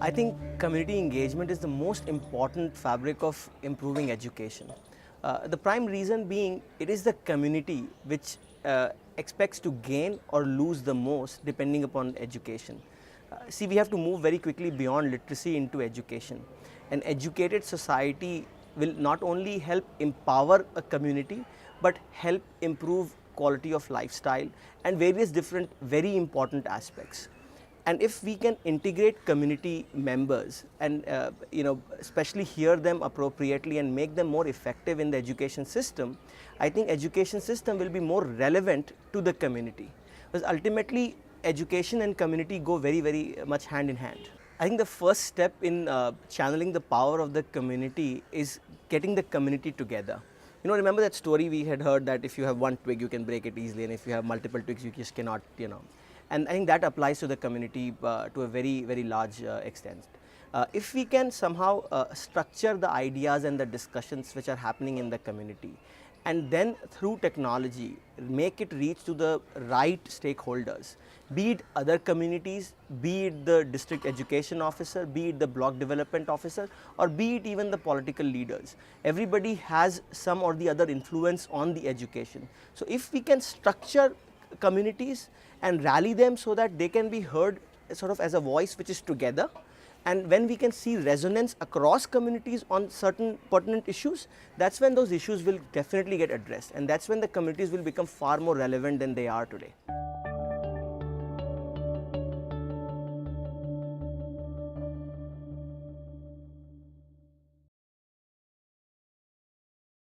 I think community engagement is the most important fabric of improving education. The prime reason being it is the community which expects to gain or lose the most depending upon education. See, we have to move very quickly beyond literacy into education. An educated society will not only help empower a community but help improve quality of lifestyle and various different very important aspects. And if we can integrate community members and especially hear them appropriately and make them more effective in the education system, I think education system will be more relevant to the community, because ultimately education and community go very much hand in hand. I think the first step in channeling the power of the community is getting the community together. Remember that story we had heard that if you have one twig, you can break it easily, and if you have multiple twigs, you just cannot. And I think that applies to the community to a very large extent. If we can somehow structure the ideas and the discussions which are happening in the community, and then through technology make it reach to the right stakeholders, be it other communities, be it the district education officer, be it the block development officer, or be it even the political leaders. Everybody has some or the other influence on the education. So if we can structure communities and rally them so that they can be heard sort of as a voice which is together, and when we can see resonance across communities on certain pertinent issues, that's when those issues will definitely get addressed, and that's when the communities will become far more relevant than they are today.